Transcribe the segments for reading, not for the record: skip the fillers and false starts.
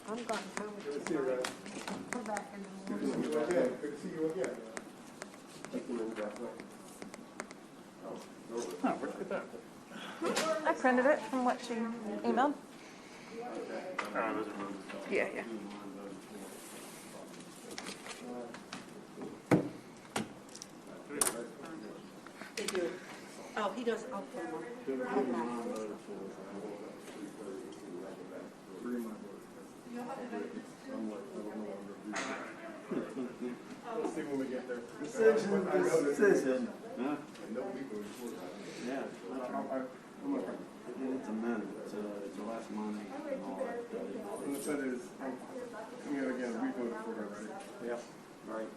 I'm going home Good with to see you guys. Come back in the Good to morning. see you again. Good to see you again. Thank you, Oh, where'd you get that? I printed it from what she emailed. Oh, those are roses. Yeah, yeah. They do. Oh, he does. I'll put him on. I'll have that. We'll see when we get there. Decision. Huh? No legal report. Yeah. It's amended. It's the last money and all that. And the said is, coming out again, we voted for it already. Yep. Right.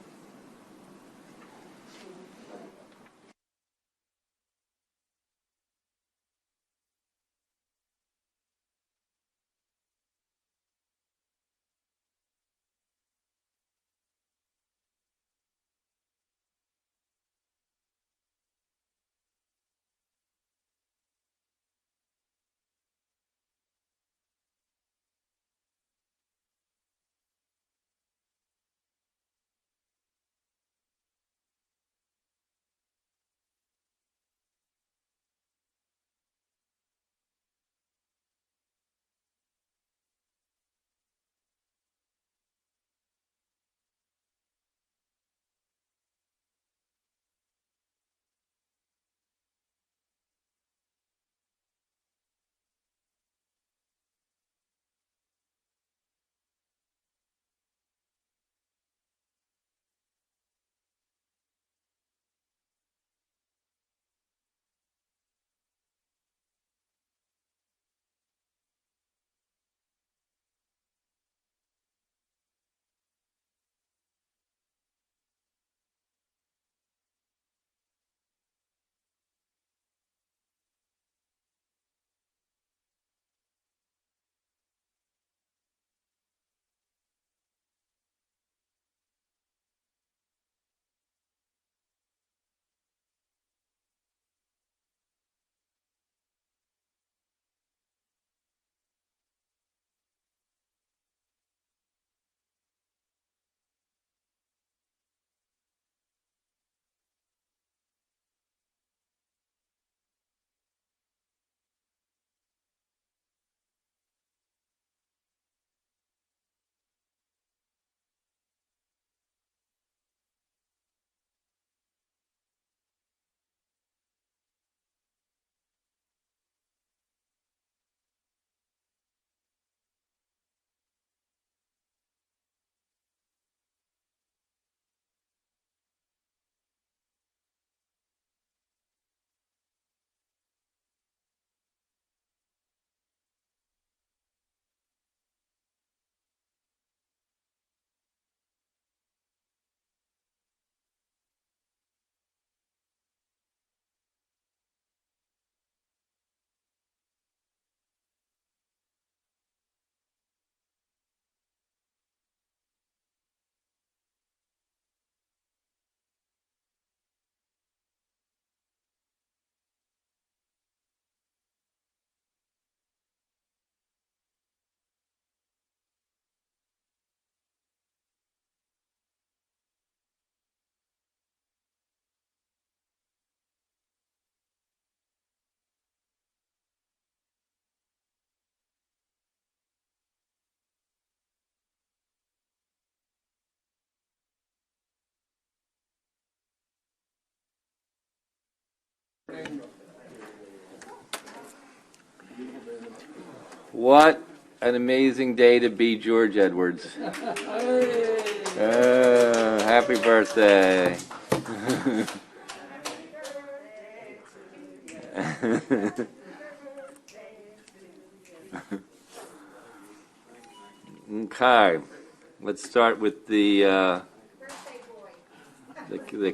What an amazing day to be George Edwards. Happy birthday. Okay, let's start with the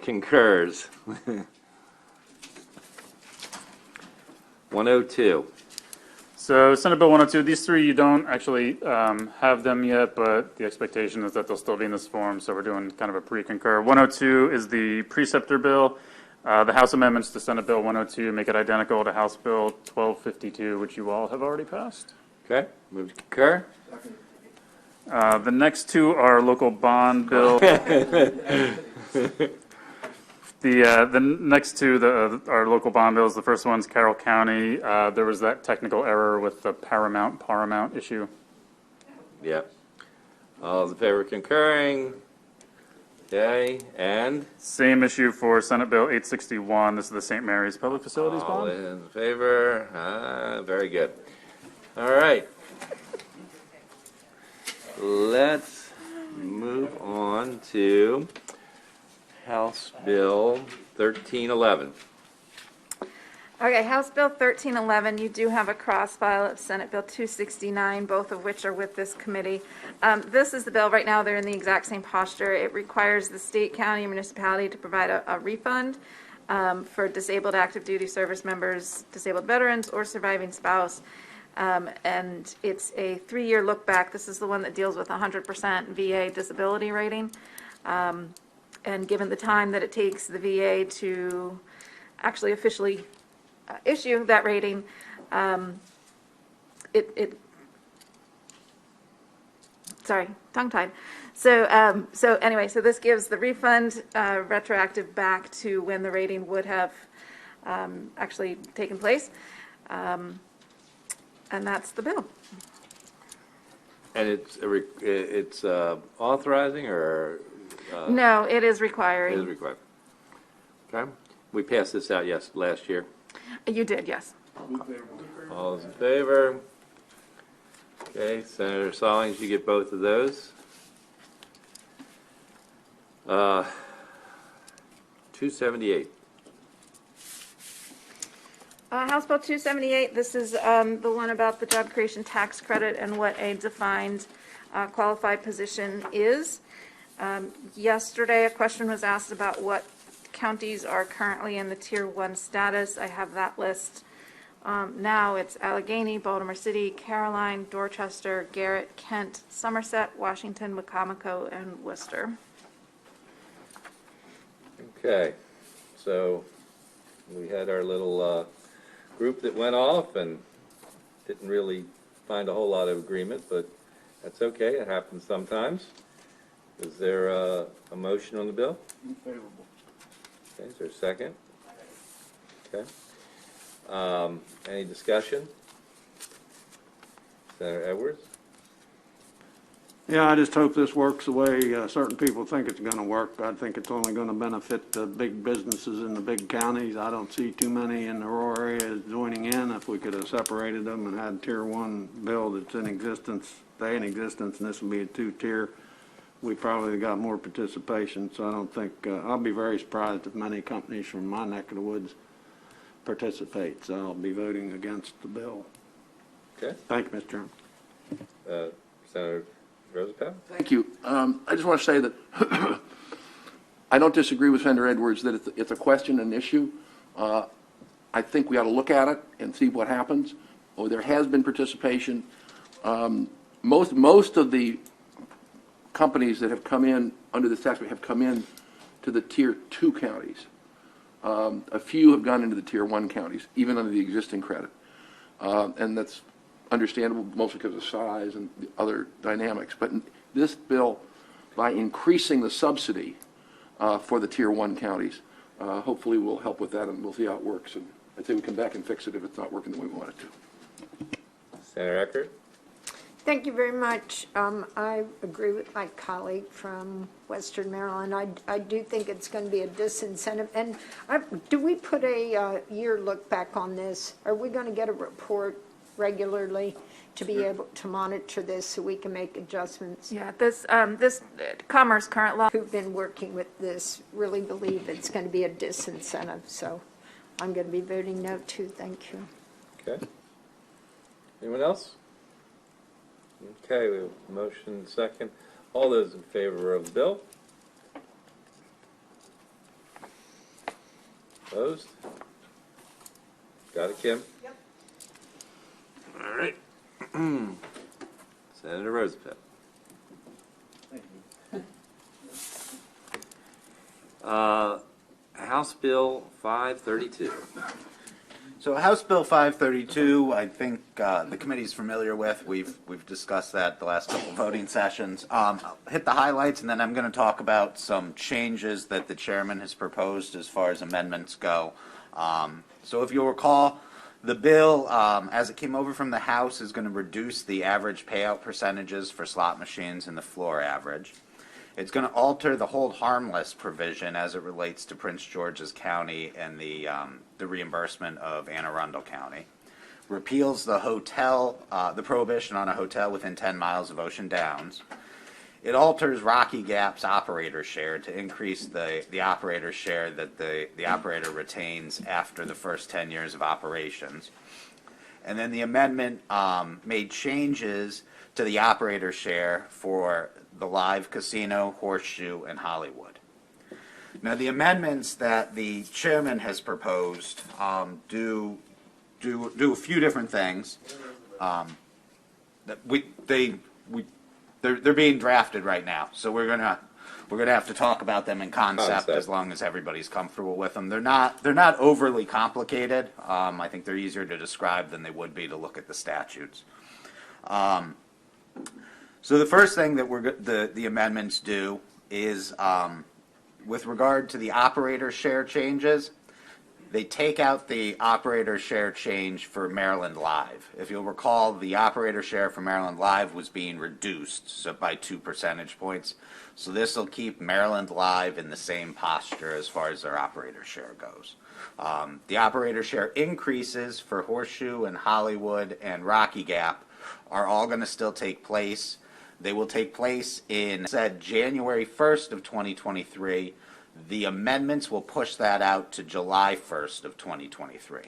concurs. 102. So Senate Bill 102, these three you don't actually have them yet, but the expectation is that they'll still be in this form, so we're doing kind of a pre-concur. 102 is the preceptor bill. The House amendments to Senate Bill 102 make it identical to House Bill 1252, which you all have already passed. Okay, move to concur. The next two are local bond bill. The next two are local bond bills. The first one's Carroll County. There was that technical error with the paramount issue. Yep. All those in favor of concurring? Okay, and Same issue for Senate Bill 861. This is the St. Mary's Public Facilities all bond. in favor? Very good. All right. Let's move on to House Bill 1311. Okay, House Bill 1311, you do have a cross file of Senate Bill 269, both of which are with this committee. This is the bill, right now they're in the exact same posture. It requires the state, county, and municipality to provide a refund for disabled active duty service members, disabled veterans, or surviving spouse. And it's a 3-year look back. This is the one that deals with 100% VA disability rating. And given the time that it takes the VA to actually officially issue that rating, sorry, tongue-tied. So anyway, so this gives the refund retroactive back to when the rating would have actually taken place. And that's the bill. And it's authorizing or? No, it is requiring. It is required. Okay. We passed this out last year. You did, yes. All those in favor? Okay, Senator Stallings, you get both of those. 278. House Bill 278, this is the one about the job creation tax credit and what a defined qualified position is. Yesterday, a question was asked about what counties are currently in the Tier 1 status. I have that list. Now it's Allegheny, Baltimore City, Caroline, Dorchester, Garrett, Kent, Somerset, Washington, Wacomico, and Worcester. Okay, so we had our little group that went off and didn't really find a whole lot of agreement, but that's okay. It happens sometimes. Is there a motion on the bill? Favorable. Okay, is there a second? Okay. Any discussion? Senator Edwards? Yeah, I just hope this works the way certain people think it's going to work. I think it's only going to benefit the big businesses in the big counties. I don't see too many in the rural areas joining in. If we could have separated them and had Tier 1 bill that's in existence, stay in existence, and this would be a 2-tier, we probably got more participation. So I don't think, I'll be very surprised if many companies from my neck of the woods participate. So I'll be voting against the bill. Okay. Thank you, Mr. Chairman. Senator Roosevelt? Thank you. I just want to say that I don't disagree with Senator Edwards that it's a question, an issue. I think we ought to look at it and see what happens. Oh, there has been participation. Most of the companies that have come in under this tax rate have come in to the Tier 2 counties. A few have gone into the Tier 1 counties, even under the existing credit. And that's understandable, mostly because of size and the other dynamics. But this bill, by increasing the subsidy for the Tier 1 counties, hopefully will help with that, and we'll see how it works. And I'd say we come back and fix it if it's not working the way we want it to. Senator Eckert? Thank you very much. I agree with my colleague from Western Maryland. I do think it's going to be a disincentive. And do we put a year look back on this? Are we going to get a report regularly to be able to monitor this so we can make adjustments? Yeah, this Commerce current law. Who've been working with this really believe it's going to be a disincentive. So I'm going to be voting no too. Thank you. Okay. Anyone else? Okay, we have a motion second. All those in favor of the bill? Opposed? Got it, Kim? Yep. All right. Senator Roosevelt. Thank you. House Bill 532. So House Bill 532, I think the committee's familiar with. We've discussed that the last couple voting sessions. I'll hit the highlights, and then I'm going to talk about some changes that the chairman has proposed as far as amendments go. So if you'll recall, the bill, as it came over from the House, is going to reduce the average payout percentages for slot machines and the floor average. It's going to alter the hold harmless provision as it relates to Prince George's County and the reimbursement of Anne Arundel County. Repeals the prohibition on a hotel within 10 miles of Ocean Downs. It alters Rocky Gap's operator share to increase the operator share that the operator retains after the first 10 years of operations. And then the amendment made changes to the operator share for the Live Casino, Horseshoe, and Hollywood. Now, the amendments that the chairman has proposed do a few different things. They're being drafted right now, so we're gonna have to talk about them in concept as long as everybody's comfortable with them. They're not overly complicated. I think they're easier to describe than they would be to look at the statutes. So the first thing that the amendments do is, with regard to the operator share changes, they take out the operator share change for Maryland Live. If you'll recall, the operator share for Maryland Live was being reduced by 2 percentage points. So this will keep Maryland Live in the same posture as far as their operator share goes. The operator share increases for Horseshoe and Hollywood and Rocky Gap are all going to still take place. They will take place in January 1st of 2023. The amendments will push that out to July 1st of 2023.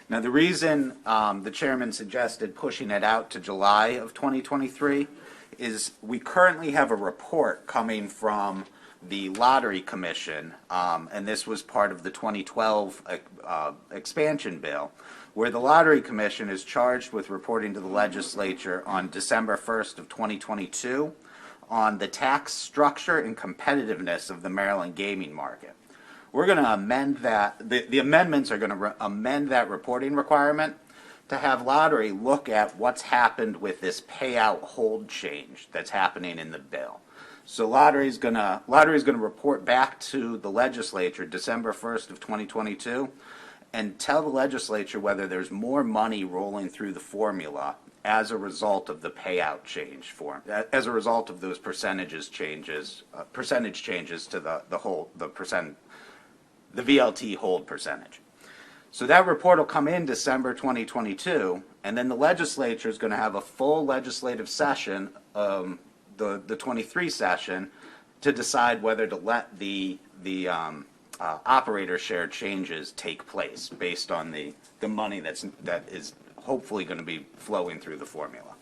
Now, the reason the chairman suggested pushing it out to July of 2023 is we currently have a report coming from the Lottery Commission, and this was part of the 2012 expansion bill, where the Lottery Commission is charged with reporting to the legislature on December 1st of 2022 on the tax structure and competitiveness of the Maryland gaming market. We're going to amend that. The amendments are going to amend that reporting requirement to have Lottery look at what's happened with this payout hold change that's happening in the bill. So Lottery's going to report back to the legislature December 1st of 2022 and tell the legislature whether there's more money rolling through the formula as a result of the payout change as a result of those percentage changes to the VLT hold percentage. So that report will come in December 2022, and then the legislature is going to have a full legislative session, the 23 session, to decide whether to let the operator share changes take place based on the money that is hopefully going to be flowing through the formula.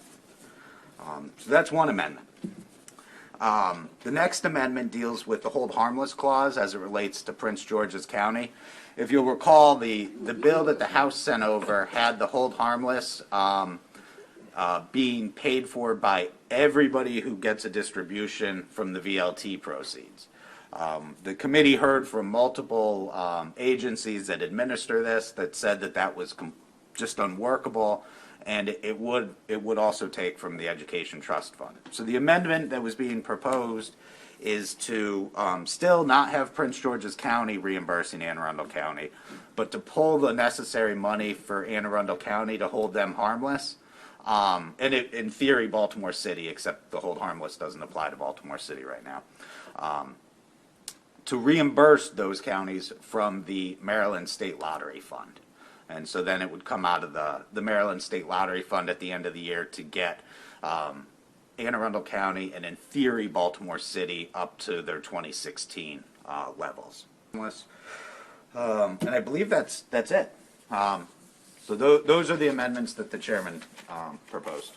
So that's one amendment. The next amendment deals with the hold harmless clause as it relates to Prince George's County. If you'll recall, the bill that the House sent over had the hold harmless being paid for by everybody who gets a distribution from the VLT proceeds. The committee heard from multiple agencies that administer this that said that was just unworkable, and it would also take from the Education Trust Fund. So the amendment that was being proposed is to still not have Prince George's County reimbursing Anne Arundel County, but to pull the necessary money for Anne Arundel County to hold them harmless. And in theory, Baltimore City, except the hold harmless doesn't apply to Baltimore City right now. To reimburse those counties from the Maryland State Lottery Fund. And so then it would come out of the Maryland State Lottery Fund at the end of the year to get Anne Arundel County and, in theory, Baltimore City up to their 2016 levels. And I believe that's it. So those are the amendments that the chairman proposed.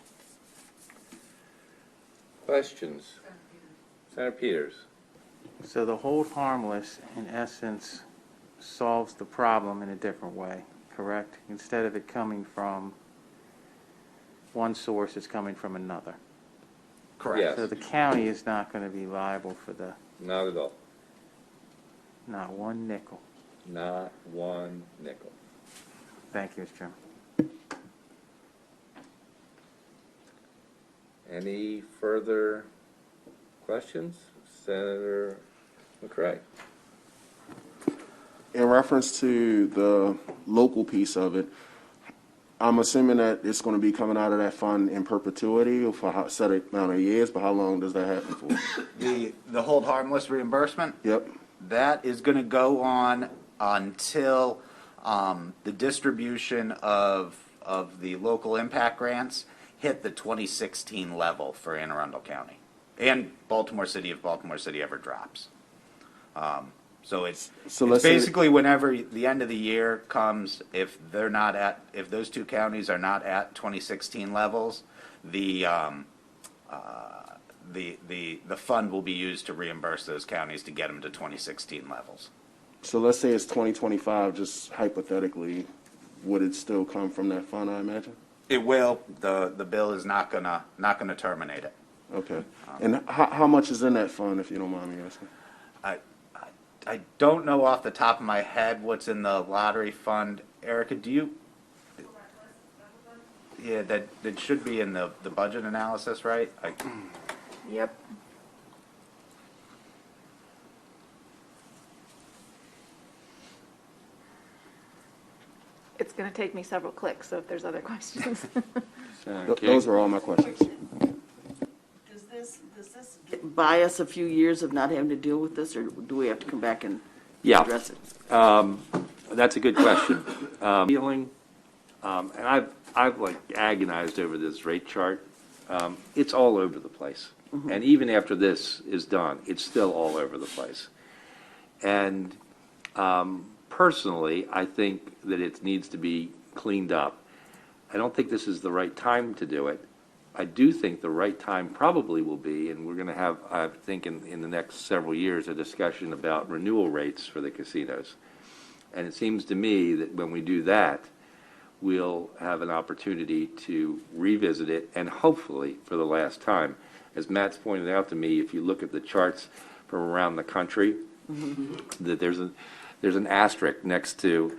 Questions? Senator Peters. So the hold harmless, in essence, solves the problem in a different way, correct? Instead of it coming from one source, it's coming from another. Correct. Yes. So the county is not going to be liable for Not at all. not one nickel. Not one nickel. Thank you, Mr. Chairman. Any further questions? Senator McCray. In reference to the local piece of it, I'm assuming that it's going to be coming out of that fund in perpetuity or for a set amount of years, but how long does that happen for? The hold harmless reimbursement, Yep. that is going to go on until the distribution of the local impact grants hit the 2016 level for Anne Arundel County and Baltimore City if Baltimore City ever drops. So it's let's say- basically whenever the end of the year comes, if those two counties are not at 2016 levels, the fund will be used to reimburse those counties to get them to 2016 levels. So let's say it's 2025, just hypothetically, would it still come from that fund, I imagine? It will. The bill is not gonna terminate it. Okay. And how much is in that fund, if you don't mind me asking? I don't know off the top of my head what's in the lottery fund. Erica, do you? Yeah, that should be in the budget analysis, right? Yep. It's going to take me several clicks, so if there's other questions. Those are all my questions. Does this buy us a few years of not having to deal with this, or do we have to come back and Yeah. address it? That's a good question. Feeling, and I've like agonized over this rate chart. It's all over the place. And even after this is done, it's still all over the place. And personally, I think that it needs to be cleaned up. I don't think this is the right time to do it. I do think the right time probably will be, and we're going to have, I think, in the next several years, a discussion about renewal rates for the casinos. And it seems to me that when we do that, we'll have an opportunity to revisit it, and hopefully for the last time. As Matt's pointed out to me, if you look at the charts from around the country, that there's an asterisk next to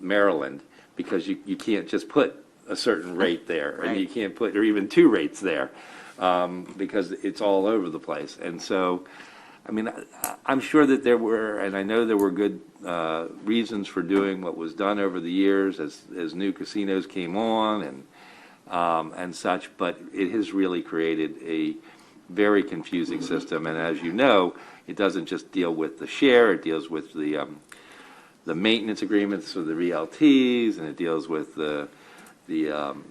Maryland, because you can't just put a certain rate there, and you can't put, or even two rates there, because it's all over the place. And so, I mean, I'm sure that there were, and I know there were good reasons for doing what was done over the years as new casinos came on and such, but it has really created a very confusing system. And as you know, it doesn't just deal with the share; it deals with the maintenance agreements for the RLTs, and it deals with the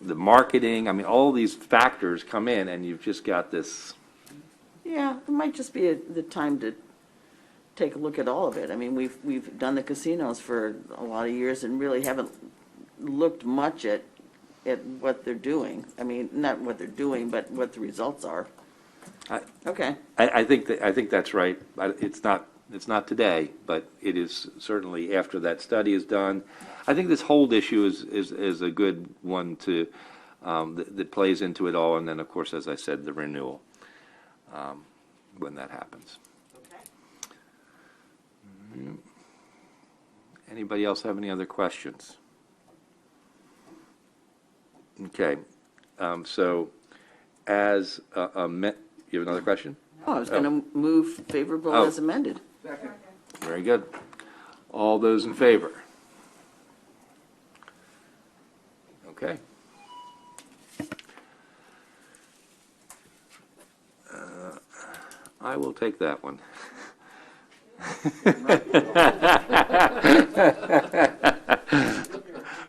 marketing. I mean, all these factors come in, and you've just got this. Yeah, it might just be the time to take a look at all of it. I mean, we've done the casinos for a lot of years and really haven't looked much at what they're doing. I mean, not what they're doing, but what the results are. Okay. I think that's right. It's not today, but it is certainly after that study is done. I think this hold issue is a good one to that plays into it all, and then of course, as I said, the renewal when that happens. Okay. Anybody else have any other questions? Okay, so as you have another question? Oh, I was going to move favorable Oh. as amended. Very good. All those in favor? Okay. I will take that one.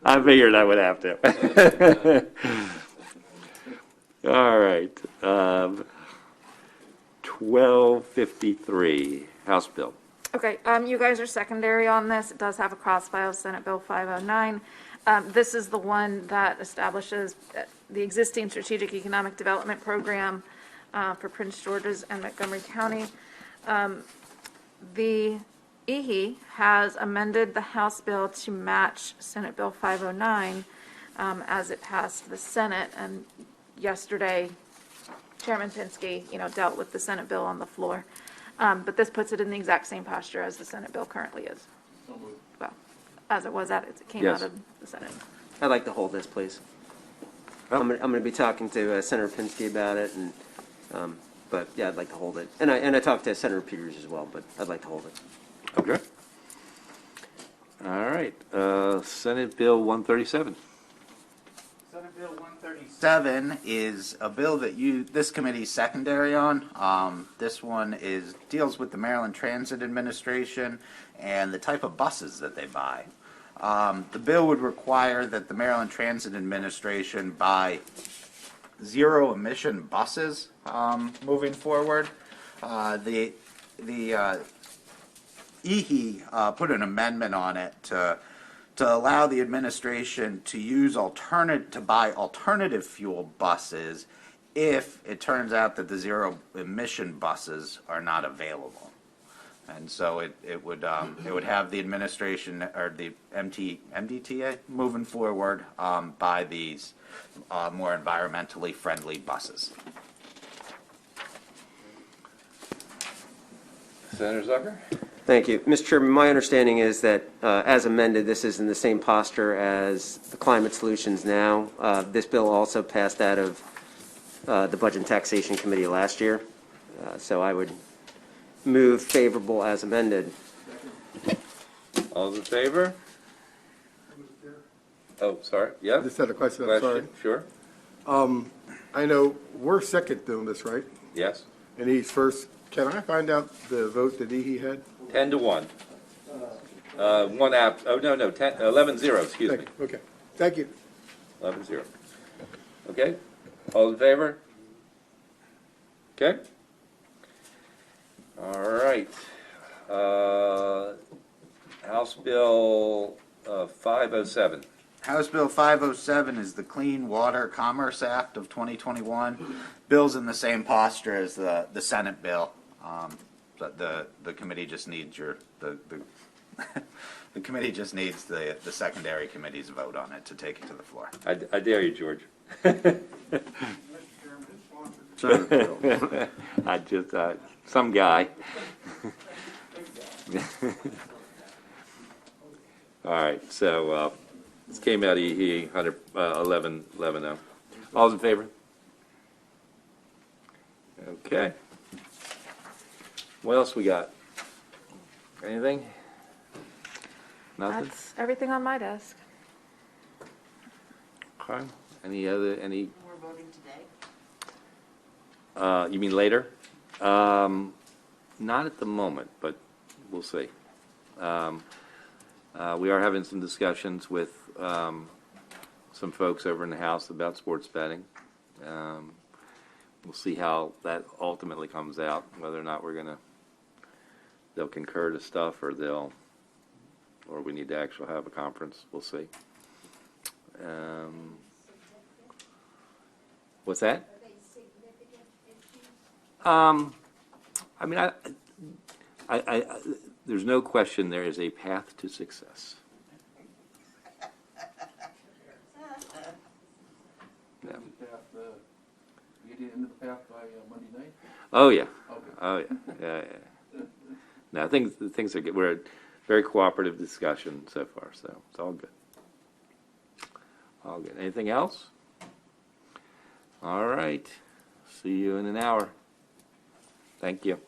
I figured I would have to. All right. 1253, House Bill. Okay, you guys are secondary on this. It does have a cross file, Senate Bill 509. This is the one that establishes the existing Strategic Economic Development Program for Prince George's and Montgomery County. The EHE has amended the House bill to match Senate Bill 509 as it passed the Senate, and yesterday Chairman Pinsky, dealt with the Senate bill on the floor. But this puts it in the exact same posture as the Senate bill currently is. Well, as it was it came Yes. out of the Senate. I'd like to hold this, please. I'm gonna be talking to Senator Pinsky about it, and, but yeah, I'd like to hold it. And I talked to Senator Peters as well, but I'd like to hold it. Okay. All right, Senate Bill 137. Senate Bill 137 is a bill that this committee's secondary on. This one deals with the Maryland Transit Administration and the type of buses that they buy. The bill would require that the Maryland Transit Administration buy zero-emission buses moving forward. The EHE put an amendment on it to allow the administration to buy alternative fuel buses if it turns out that the zero-emission buses are not available. And so it would have the administration or the MDTA moving forward by these more environmentally friendly buses. Senator Zucker? Thank you. Mr. Chairman, my understanding is that, as amended, this is in the same posture as the Climate Solutions Now. This bill also passed out of the Budget and Taxation Committee last year. So I would move favorable as amended. All those in favor? Oh, sorry, yeah? Just had a question, I'm sorry. Sure, I know we're second doing this, right? yes. And he's first. Can I find out the vote that he had? 10 to 1. One app, oh, no, 11-0, excuse me. Okay, thank you. 11-0. Okay, all in favor? Okay. All right. House Bill 507. House Bill 507 is the Clean Water Commerce Act of 2021. Bill's in the same posture as the Senate bill, but the committee just needs the committee just needs the secondary committee's vote on it to take it to the floor. I dare you, George. I just, some guy. All right, so this came out of EHE 11-0. All's in favor? Okay. What else we got? Anything? Nothing? That's everything on my desk. Okay. Any? We're voting today? You mean later? Not at the moment, but we'll see. We are having some discussions with some folks over in the House about sports betting. We'll see how that ultimately comes out, whether or not they'll concur to stuff or we need to actually have a conference. We'll see. What's that? I mean, I there's no question there is a path to success. Yeah. You get into the path by Monday night? Oh yeah. Okay. Oh yeah. Yeah. No, things are good. We're a very cooperative discussion so far, so it's all good. All good. Anything else? All right. See you in an hour. Thank you.